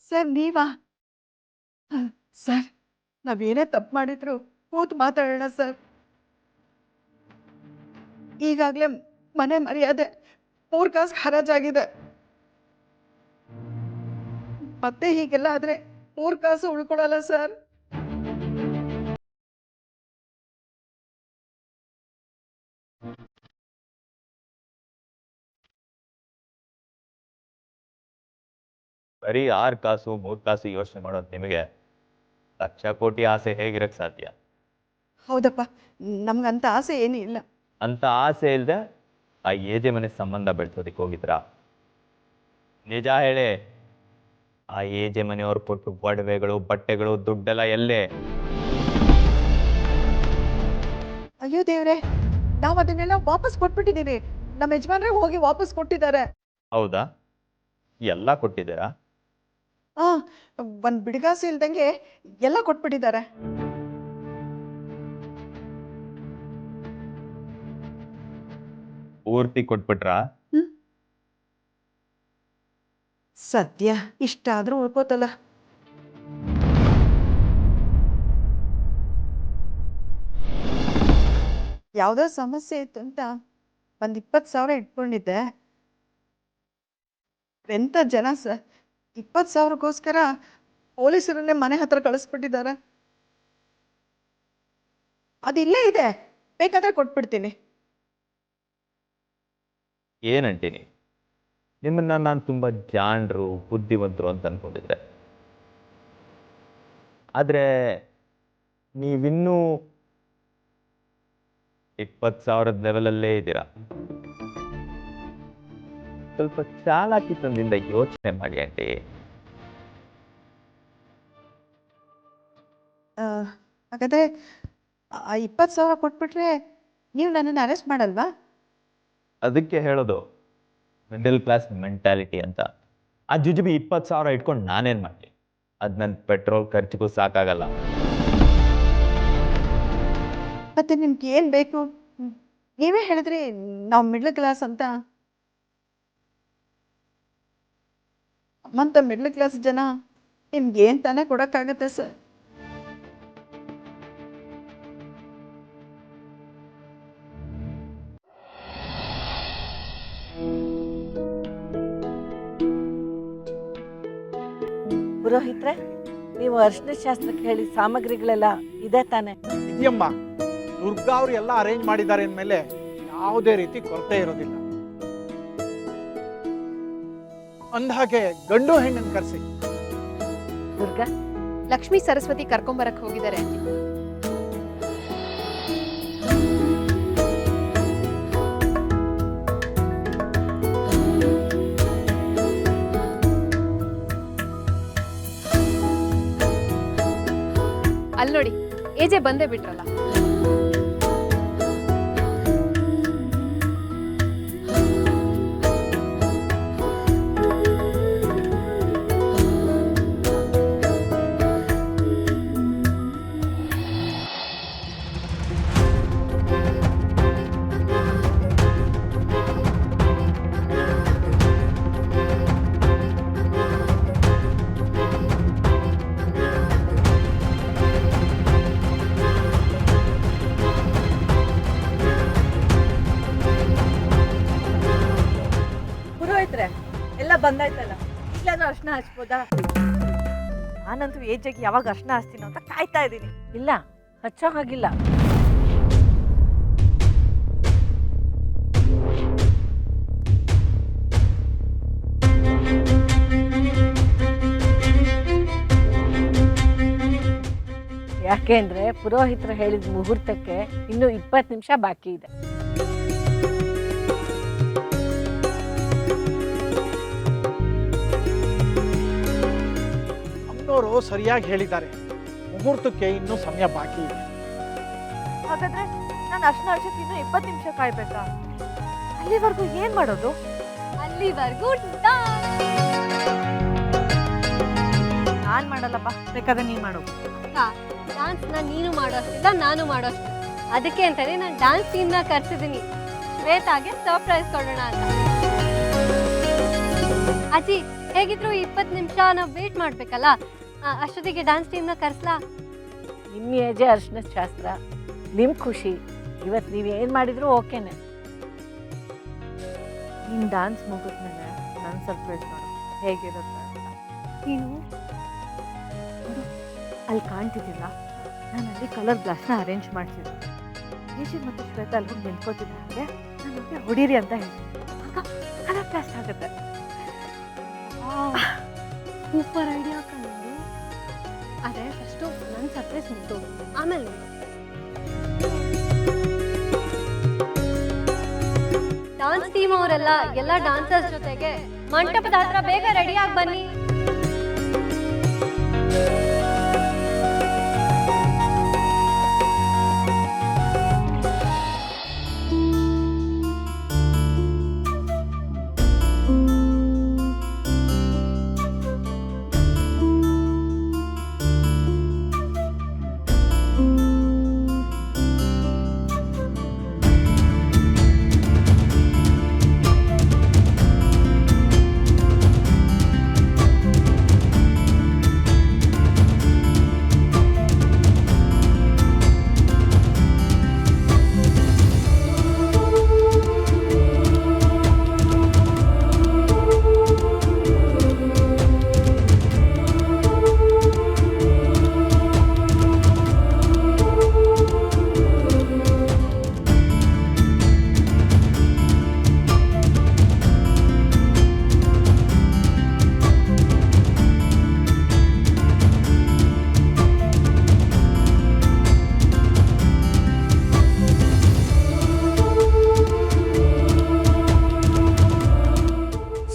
Sir ನೀವಾ? Sir ನಾವೇನೇ ತಪ್ಪು ಮಾಡಿದ್ರು ಕೂತು ಮಾತಾಡೋಣ ಸರ್. ಈಗಾಗಲೇ ಮನೆ ಮರ್ಯಾದೆ 3 ಕಾಸು ಹರಾಜಾಗಿದೆ. ಮತ್ತೆ ಹೀಗೆಲ್ಲ ಆದ್ರೆ 3 ಕಾಸು ಉಳ್ಕೊಳಲ್ಲ ಸರ್. ಬರೀ 6 ಕಾಸು 3 ಕಾಸು ಯೋಚನೆ ಮಾಡೋದು ನಿಮಗೆ ಲಕ್ಷ ಕೋಟಿ ಆಸೆ ಹೇಗಿರಕ್ ಸಾಧ್ಯ? ಹೌದಪ್ಪ, ನಮ್ಗಂತ ಆಸೆ ಏನೂ ಇಲ್ಲ. ಅಂತ ಆಸೆ ಇಲ್ಲದೆ ಆ ಏಜೆ ಮನೆ ಸಂಬಂಧ ಬೆಳೆಸೋದಕ್ಕೆ ಹೋಗಿದ್ರಾ? ನಿಜ ಹೇಳಿ, ಆ ಏಜೆ ಮನೆಯವ್ರು ಕೊಟ್ಟು ಒಡವೆಗಳು ಬಟ್ಟೆಗಳು ದುಡ್ಡೆಲ್ಲ ಎಲ್ಲೇ? ಅಯ್ಯೋ ದೇವ್ರೆ, ನಾವು ಅದನ್ನೆಲ್ಲ ವಾಪಸ್ ಕೊಟ್ಬಿಟ್ಟಿದ್ದೀವಿ. ನಮ್ಮ ಯಜಮಾನ್ರೆ ಹೋಗಿ ವಾಪಸ್ ಕೊಟ್ಟಿದ್ದಾರೆ. ಹೌದಾ? ಎಲ್ಲ ಕೊಟ್ಟಿದ್ದೀರಾ? ಹಾ, ಒಂದ್ ಬಿಡಿಗಾಸು ಇಲ್ದಂಗೆ ಎಲ್ಲ ಕೊಟ್ಬಿಟ್ಟಿದ್ದಾರೆ. ಪೂರ್ತಿ ಕೊಟ್ಬಿಟ್ರಾ? ಸದ್ಯ ಇಷ್ಟಾದ್ರೂ ಉಳ್ಕೋತಲ್ಲ. ಯಾವ್ದೋ ಸಮಸ್ಯೆ ಇತ್ತು ಅಂತ ಒಂದ್ 20,000 ಇಟ್ಕೊಂಡಿದ್ದೆ. ಎಂತ ಜನ ಸರ್, 20,000ಗೋಸ್ಕರ ಪೊಲೀಸರನ್ನೇ ಮನೆ ಹತ್ರ ಕಳಿಸ್ಬಿಟ್ಟಿದ್ದಾರೆ. ಅದಿಲ್ಲೇ ಇದೆ, ಬೇಕಾದ್ರೆ ಕೊಟ್ಬಿಡ್ತೀನಿ. ಏನಂತೀನಿ, ನಿಮ್ಮನ್ನ ನಾನು ತುಂಬಾ ಜಾಣರು ಬುದ್ಧಿವಂತರು ಅಂತ ಅನ್ಕೊಂಡಿದ್ದೆ. ಆದ್ರೆ ನೀವಿನ್ನೂ 20,000 ಲೆವೆಲಲ್ಲೇ ಇದ್ದೀರಾ. ಸ್ವಲ್ಪ ಚಾಲಾಕಿತನದಿಂದ ಯೋಚನೆ ಮಾಡಿ ಆಂಟಿ. ಹಾಗಾದ್ರೆ ಆ 20,000 ಕೊಟ್ಬಿಟ್ರೆ ನೀವು ನನ್ನನ್ನು ಅರೆಸ್ಟ್ ಮಾಡಲ್ವಾ? ಅದಕ್ಕೆ ಹೇಳೋದು ಮಿಡಲ್ ಕ್ಲಾಸ್ ಮೆಂಟಾಲಿಟಿ ಅಂತ. ಆ ಜುಜುಬಿ 20,000 ಇಟ್ಕೊಂಡು ನಾನೇನ್ ಮಾಡ್ಲಿ? ಅದು ನನ್ನ ಪೆಟ್ರೋಲ್ ಖರ್ಚಿಗೂ ಸಾಕಾಗಲ್ಲ. ಮತ್ತೆ ನಿಮ್ಗೆ ಏನ್ ಬೇಕು? ನೀವೇ ಹೇಳಿದ್ರಿ ನಾವು ಮಿಡ್ಲ್ ಕ್ಲಾಸ್ ಅಂತ. ನಮ್ಮಂತ ಮಿಡ್ಲ್ ಕ್ಲಾಸ್ ಜನ ನಿಮ್ಗೆ ಏನ್ ತಾನೇ ಕೊಡಕ್ಕಾಗತ್ತೆ ಸರ್? ಪುರೋಹಿತ್ರೆ, ನೀವು ಅರ್ಶಿನ ಶಾಸ್ತ್ರಕ್ಕೆ ಹೇಳಿ ಸಾಮಗ್ರಿಗಳೆಲ್ಲ ಇದೆ ತಾನೆ? ಇದೆಯಮ್ಮ, ದುರ್ಗಾ ಅವ್ರು ಎಲ್ಲ ಅರೇಂಜ್ ಮಾಡಿದ್ದಾರೆ ಅಂದಮೇಲೆ ಯಾವುದೇ ರೀತಿ ಕೊರತೆ ಇರೋದಿಲ್ಲ. ಅಂದಹಾಗೆ ಗಂಡು ಹೆಣ್ಣನ್ನು ಕರೆಸಿ. ದುರ್ಗಾ, ಲಕ್ಷ್ಮೀ ಸರಸ್ವತಿ ಕರ್ಕೊಂಬರಕ್ ಹೋಗಿದ್ದಾರೆ ಆಂಟಿ. ಅಲ್ಲಿ ನೋಡಿ, ಏಜೆ ಬಂದೇ ಬಿಟ್ರಲ್ಲ. ಎಲ್ಲ ಬಂದಾಯ್ತಲ್ಲ, ಈಗಲಾದ್ರೂ ಅರ್ಶನ ಹಚ್ಬೋದಾ? ನಾನಂತೂ ಏಜಾಗಿ ಯಾವಾಗ ಅರ್ಶನ ಹಚ್ತೀನೋ ಅಂತ ಕಾಯ್ತಾ ಇದ್ದೀನಿ. ಇಲ್ಲ, ಹಚ್ಚೋ ಹಾಗಿಲ್ಲ. ಯಾಕೆಂದ್ರೆ ಪುರೋಹಿತರು ಹೇಳಿದ ಮುಹೂರ್ತಕ್ಕೆ ಇನ್ನು 20 ನಿಮಿಷ ಬಾಕಿ ಇದೆ. ಅಮ್ಮನವರು ಸರಿಯಾಗಿ ಹೇಳಿದ್ದಾರೆ, ಮುಹೂರ್ತಕ್ಕೆ ಇನ್ನೂ ಸಮಯ ಬಾಕಿ ಇದೆ. ಹಾಗಾದ್ರೆ ನಾನು ಅರ್ಶನ ಹಚ್ಚಕ್ಕೆ ಇನ್ನು 20 ನಿಮಿಷ ಕಾಯ್ಬೇಕಾ? ಅಲ್ಲಿವರೆಗೂ ಏನ್ ಮಾಡೋದು? ಅಲ್ಲಿವರೆಗೂ ನಾನ್ ಮಾಡಲ್ಲಪ್ಪ, ಬೇಕಾದ್ರೆ ನೀನ್ ಮಾಡು. ಡಾನ್ಸ್ನ ನೀನು ಮಾಡೋಷ್ಟಿಲ್ಲ, ನಾನು ಮಾಡೋಷ್ಟು. ಅದಕ್ಕೆ ಅಂತಾನೆ ನಾನು ಡಾನ್ಸ್ ಟೀಮ್ನ ಕರ್ಸಿದ್ದೀನಿ, ಶ್ವೇತಾಗೆ ಸರ್ಪ್ರೈಸ್ ಕೊಡೋಣ ಅಂತ. ಅಜ್ಜಿ ಹೇಗಿದ್ರು 20 ನಿಮಿಷ ನಾವು ವೇಟ್ ಮಾಡ್ಬೇಕಲ್ಲ. ಅಷ್ಟೊತ್ತಿಗೆ ಡ್ಯಾನ್ಸ್ ಟೀಮ್ನ ಕರೆಸ್ಲಾ? ನಿಮ್ಮ ಏಜೆ ಅರ್ಶಿನ ಶಾಸ್ತ್ರ, ನಿಮ್ಮ ಖುಷಿ. ಇವತ್ತು ನೀವು ಏನು ಮಾಡಿದ್ರು ಓಕೆನೆ. ನೀನು ಡ್ಯಾನ್ಸ್ ಮುಗಿದ್ಮೇಲೆ ನಾನು ಸರ್ಪ್ರೈಸ್ ಮಾಡು, ಹೇಗಿರುತ್ತೆ ಅಂತ. ನೀನು ಅಲ್ಲಿ ಕಾಣ್ತಿದ್ದಿಲ್ಲ, ನಾನು ಅಲ್ಲಿ ಕಲರ್ ಗ್ಲಾಸ್ನ ಅರೇಂಜ್ ಮಾಡ್ತಿದ್ದೆ. ಯೇಜೆ ಮತ್ತು ಶ್ವೇತಾ ಅಲ್ಲಿ ಹೋಗಿ ನಿಂತ್ಕೋತಿದ್ದ ಹಾಗೆ ನಾನು ಅವ್ರಿಗೆ ಹೊಡೀರಿ ಅಂತ ಹೇಳಿ, ಆಗ ಕಲರ್ ಗ್ಲಾಸ್ ಆಗುತ್ತೆ. ಸೂಪರ್ ಐಡಿಯಾ ಕಣ್ಣು. ಅದೇ ಫಸ್ಟು ನನ್ನ ಸರ್ಪ್ರೈಸ್ ಮುಗ್ದೋದು, ಆಮೇಲೆ ಡಾನ್ಸ್ ಟೀಮ್ ಅವರೆಲ್ಲ ಎಲ್ಲ ಡಾನ್ಸರ್ಸ್ ಜೊತೆಗೆ ಮಂಟಪದ ಹತ್ರ ಬೇಗ ರೆಡಿಯಾಗಿ ಬನ್ನಿ.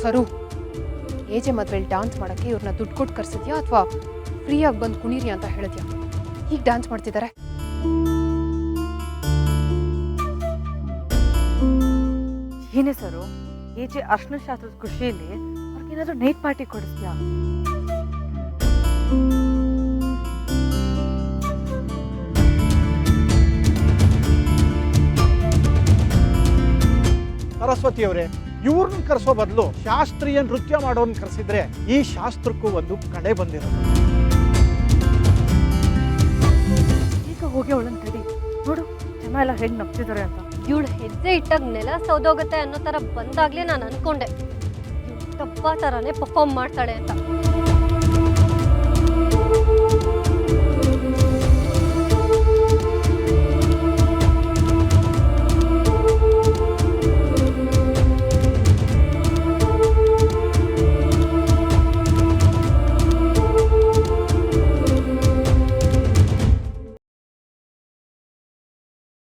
ಸರು, ಏಜೆ ಮದ್ವೆಲಿ ಡ್ಯಾನ್ಸ್ ಮಾಡೋಕ್ಕೆ ಇವ್ರನ್ನ ದುಡ್ಡು ಕೊಟ್ಟು ಕರ್ಸಿದ್ಯಾ ಅಥವಾ ಫ್ರೀಯಾಗಿ ಬಂದು ಕುಣೀರಿ ಅಂತ ಹೇಳಿದ್ಯಾ? ಈಗ ಡ್ಯಾನ್ಸ್ ಮಾಡ್ತಿದ್ದಾರೆ. ಏನೇ ಸರು, ಏಜೆ ಅರ್ಶಿನ ಶಾಸ್ತ್ರದ ಖುಷಿಯಲ್ಲಿ ಅವ್ರಿಗೇನಾದ್ರೂ ನೈಟ್ ಪಾರ್ಟಿ ಕೊಡಿಸ್ತೀಯಾ? ಸರಸ್ವತಿ ಅವರೇ, ಇವ್ರನ್ನ ಕರೆಸೋ ಬದಲು ಶಾಸ್ತ್ರೀಯ ನೃತ್ಯ ಮಾಡೋನ್ ಕರೆಸಿದ್ರೆ ಈ ಶಾಸ್ತ್ರಕ್ಕೂ ಒಂದು ಕಡೆ ಬಂದಿರೋದು. ಈಗ ಹೋಗಿ ಅವಳನ್ನ ತಡಿ, ನೋಡು ಜನ ಎಲ್ಲ ಹೆಂಗ್ ನಗ್ತಿದ್ದಾರೆ ಅಂತ. ಇವಳು ಹೆಜ್ಜೆ ಇಟ್ಟಾಗ ನೆಲ ಸೌದೋಗುತ್ತೆ ಅನ್ನೋ ಥರ ಬಂದಾಗಲೇ ನಾನು ಅನ್ಕೊಂಡೆ ಇವಳು ಡಬ್ಬ ಥರನೇ ಪರ್ಫಾರ್ಮ್ ಮಾಡ್ತಾಳೆ ಅಂತ.